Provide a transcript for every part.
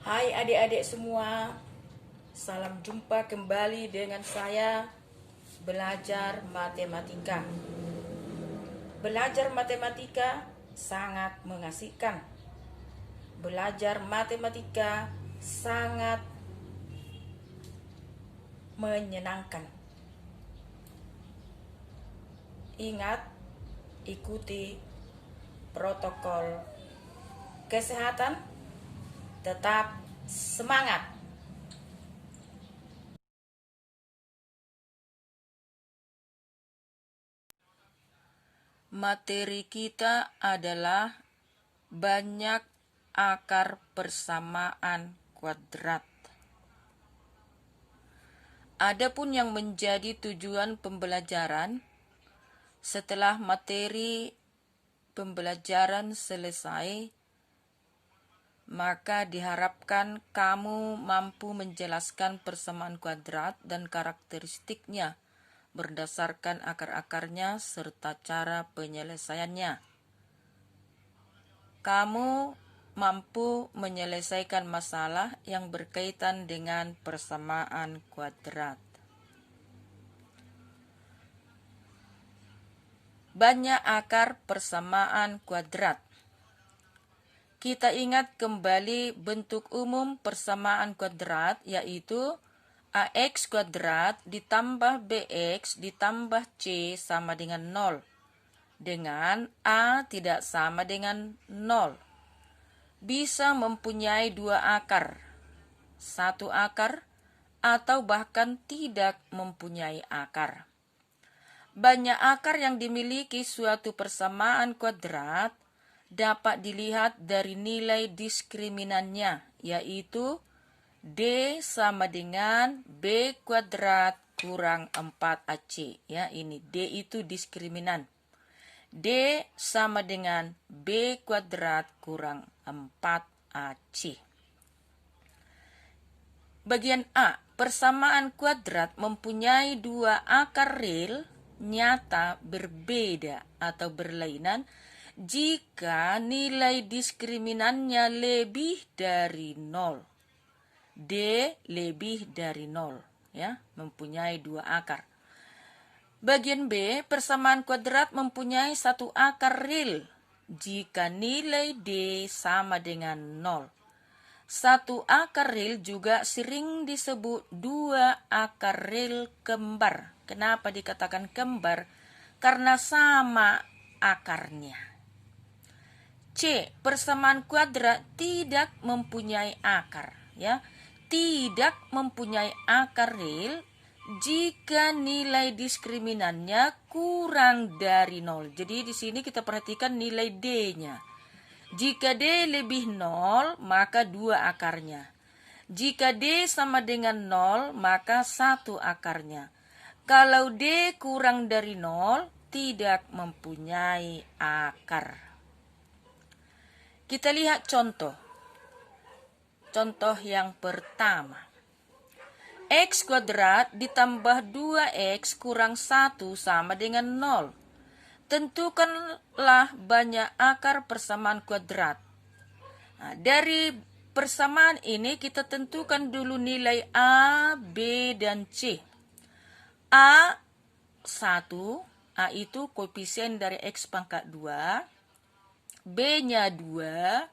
Hai adik-adik semua, salam jumpa kembali dengan saya belajar matematika. Belajar matematika sangat mengasihkan. Belajar matematika sangat menyenangkan. Ingat, ikuti protokol kesehatan, tetap semangat. Materi kita adalah banyak akar persamaan kuadrat. Adapun yang menjadi tujuan pembelajaran, setelah materi pembelajaran selesai, maka diharapkan kamu mampu menjelaskan persamaan kuadrat dan karakteristiknya berdasarkan akar-akarnya serta cara penyelesaiannya. Kamu mampu menyelesaikan masalah yang berkaitan dengan persamaan kuadrat. Banyak akar persamaan kuadrat. Kita ingat kembali bentuk umum persamaan kuadrat, yaitu ax kuadrat ditambah bx ditambah c sama dengan 0. Dengan a tidak sama dengan 0. Bisa mempunyai dua akar, satu akar, atau bahkan tidak mempunyai akar. Banyak akar yang dimiliki suatu persamaan kuadrat dapat dilihat dari nilai diskriminannya, yaitu D sama dengan B kuadrat kurang 4AC. Ya, ini D itu diskriminan. D sama dengan B kuadrat kurang 4AC. Bagian A, persamaan kuadrat mempunyai dua akar real nyata berbeda atau berlainan jika nilai diskriminannya lebih dari 0. D lebih dari 0, ya, mempunyai dua akar. Bagian B, persamaan kuadrat mempunyai satu akar real jika nilai D sama dengan 0. Satu akar real juga sering disebut dua akar real kembar. Kenapa dikatakan kembar? Karena sama akarnya. C, persamaan kuadrat tidak mempunyai akar, ya. Tidak mempunyai akar real jika nilai diskriminannya kurang dari 0. Jadi di sini kita perhatikan nilai D-nya. Jika D lebih 0, maka dua akarnya. Jika D sama dengan 0, maka satu akarnya. Kalau D kurang dari 0, tidak mempunyai akar. Kita lihat contoh. Contoh yang pertama. X kuadrat ditambah 2X kurang 1 sama dengan 0. Tentukanlah banyak akar persamaan kuadrat. Nah, dari persamaan ini kita tentukan dulu nilai A, B, dan C. A 1, A itu koefisien dari X pangkat 2. B-nya 2,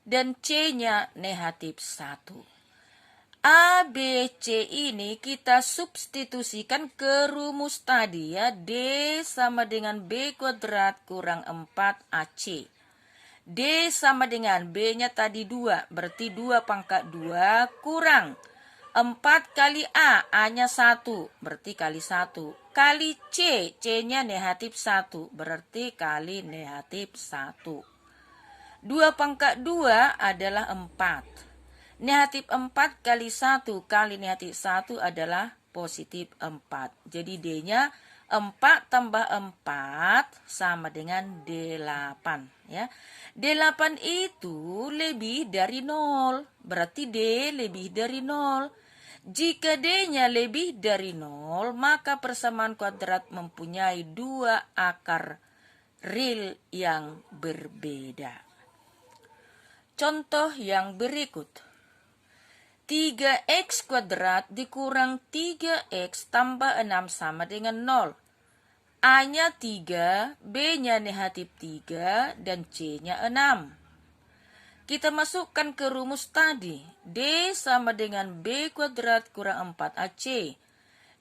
dan C-nya negatif 1. A, B, C ini kita substitusikan ke rumus tadi, ya. D sama dengan B kuadrat kurang 4AC. D sama dengan B-nya tadi 2, berarti 2 pangkat 2 kurang 4 kali A, A-nya 1, berarti kali 1. Kali C, C-nya negatif 1, berarti kali negatif 1. 2 pangkat 2 adalah 4. Negatif 4 kali 1 kali negatif 1 adalah positif 4. Jadi D-nya 4 tambah 4 sama dengan 8. Ya. 8 itu lebih dari 0. Berarti D lebih dari 0. Jika D-nya lebih dari 0, maka persamaan kuadrat mempunyai dua akar real yang berbeda. Contoh yang berikut. 3x kuadrat dikurang 3x tambah 6 sama dengan 0. A-nya 3, B-nya negatif 3, dan C-nya 6. Kita masukkan ke rumus tadi. D sama dengan B kuadrat kurang 4AC.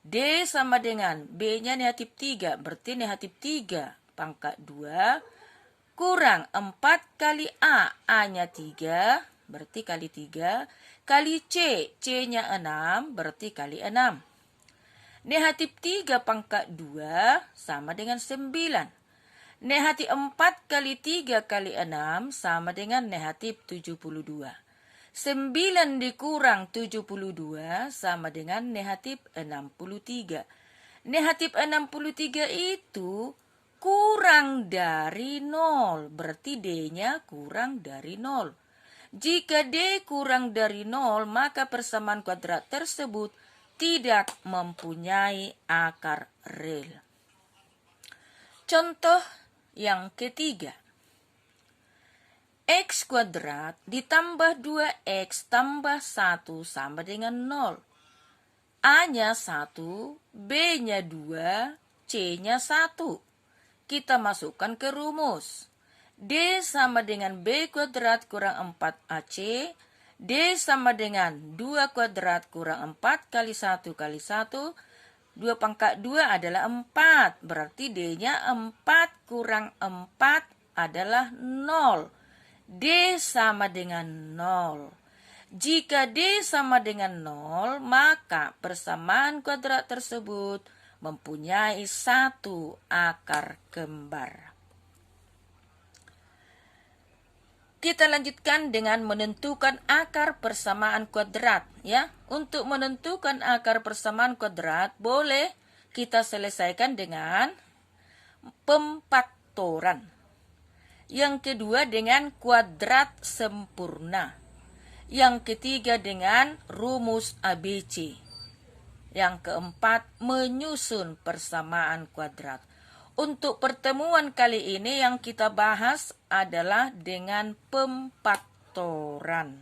D sama dengan B-nya negatif 3, berarti negatif 3 pangkat 2 kurang 4 kali A. A-nya 3, berarti kali 3, kali C. C-nya 6, berarti kali 6. Negatif 3 pangkat 2 sama dengan 9. Negatif 4 kali 3 kali 6 sama dengan negatif 72. 9 dikurang 72 sama dengan negatif 63. Negatif 63 itu kurang dari 0. Berarti D-nya kurang dari 0. Jika D kurang dari 0, maka persamaan kuadrat tersebut tidak mempunyai akar real. Contoh yang ketiga. X kuadrat ditambah 2x tambah 1 sama dengan 0. A-nya 1, B-nya 2, C-nya 1. Kita masukkan ke rumus. D sama dengan B kuadrat kurang 4AC. D sama dengan 2 kuadrat kurang 4 kali 1 kali 1. 2 pangkat 2 adalah 4. Berarti D-nya 4 kurang 4 adalah 0. D sama dengan 0. Jika D sama dengan 0, maka persamaan kuadrat tersebut mempunyai satu akar kembar. Kita lanjutkan dengan menentukan akar persamaan kuadrat, ya. Untuk menentukan akar persamaan kuadrat boleh kita selesaikan dengan pemfaktoran. Yang kedua dengan kuadrat sempurna. Yang ketiga dengan rumus ABC. Yang keempat menyusun persamaan kuadrat. Untuk pertemuan kali ini yang kita bahas adalah dengan pemfaktoran.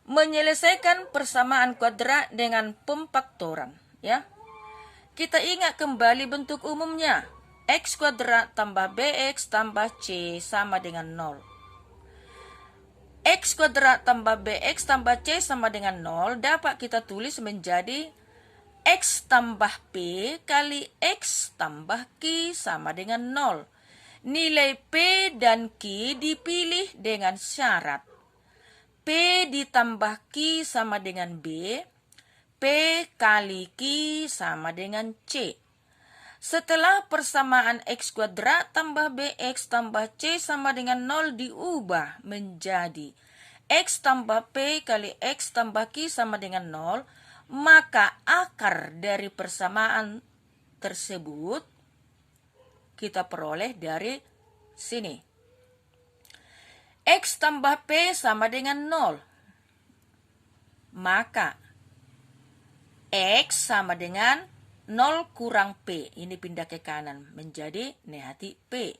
Menyelesaikan persamaan kuadrat dengan pemfaktoran, ya. Kita ingat kembali bentuk umumnya. X kuadrat tambah BX tambah C sama dengan 0. X kuadrat tambah BX tambah C sama dengan 0 dapat kita tulis menjadi X tambah P kali X tambah Q sama dengan 0. Nilai P dan Q dipilih dengan syarat P ditambah Q sama dengan B, P kali Q sama dengan C. Setelah persamaan X kuadrat tambah BX tambah C sama dengan 0 diubah menjadi X tambah P kali X tambah Q sama dengan 0, maka akar dari persamaan tersebut kita peroleh dari sini. X tambah P sama dengan 0. Maka X sama dengan 0 kurang P. Ini pindah ke kanan menjadi negatif P.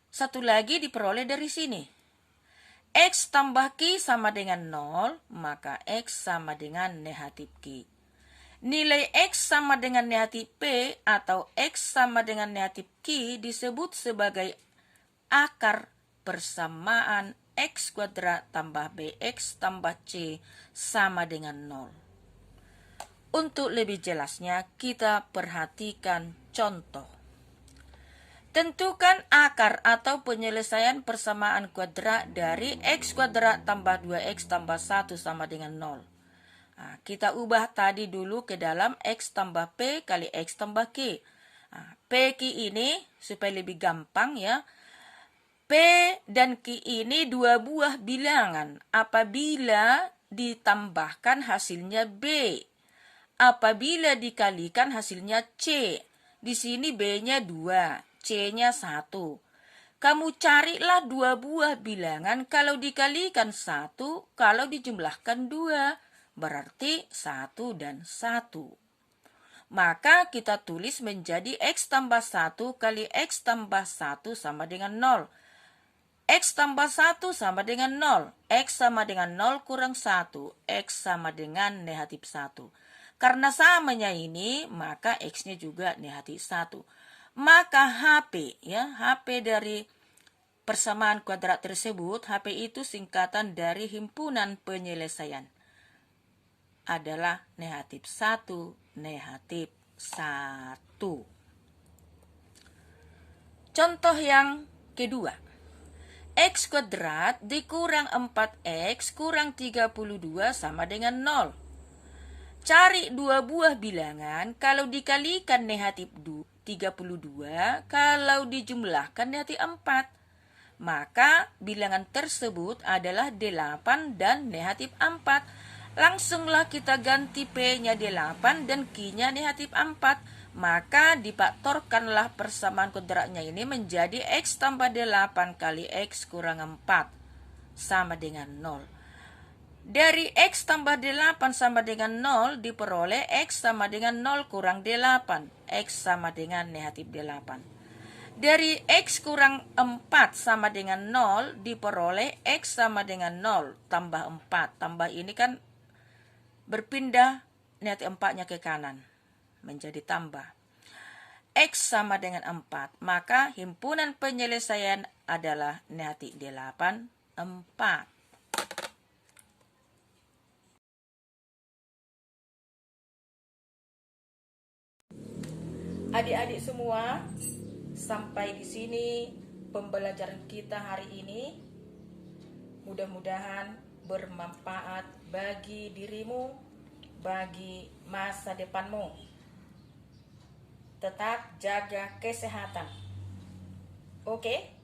Satu lagi diperoleh dari sini. X tambah Q sama dengan 0, maka X sama dengan negatif Q. Nilai X sama dengan negatif P atau X sama dengan negatif Q disebut sebagai akar persamaan X kuadrat tambah BX tambah C sama dengan 0. Untuk lebih jelasnya, kita perhatikan contoh. Tentukan akar atau penyelesaian persamaan kuadrat dari X kuadrat tambah 2X tambah 1 sama dengan 0. Nah, kita ubah tadi dulu ke dalam X tambah P kali X tambah Q. Nah, P Q ini supaya lebih gampang ya. P dan Q ini dua buah bilangan. Apabila ditambahkan hasilnya B. Apabila dikalikan hasilnya C. Di sini B-nya 2, C-nya 1. Kamu carilah dua buah bilangan kalau dikalikan 1, kalau dijumlahkan 2. Berarti 1 dan 1. Maka kita tulis menjadi X tambah 1 kali X tambah 1 sama dengan 0. X tambah 1 sama dengan 0. X sama dengan 0 kurang 1. X sama dengan negatif 1. Karena samanya ini, maka X-nya juga negatif 1. Maka HP, ya, HP dari persamaan kuadrat tersebut, HP itu singkatan dari himpunan penyelesaian. Adalah negatif 1, negatif 1. Contoh yang kedua. X kuadrat dikurang 4X kurang 32 sama dengan 0. Cari dua buah bilangan kalau dikalikan negatif 32, kalau dijumlahkan negatif 4. Maka bilangan tersebut adalah 8 dan negatif 4. Langsunglah kita ganti P-nya 8 dan Q-nya negatif 4. Maka difaktorkanlah persamaan kuadratnya ini menjadi X tambah 8 kali X kurang 4 sama dengan 0. Dari X tambah 8 sama dengan 0 diperoleh X sama dengan 0 kurang 8. X sama dengan negatif 8. Dari X kurang 4 sama dengan 0 diperoleh X sama dengan 0 tambah 4. Tambah ini kan berpindah negatif 4-nya ke kanan menjadi tambah. X sama dengan 4. Maka himpunan penyelesaian adalah negatif 8, 4. Adik-adik semua, sampai di sini pembelajaran kita hari ini. Mudah-mudahan bermanfaat bagi dirimu, bagi masa depanmu. Tetap jaga kesehatan. Oke?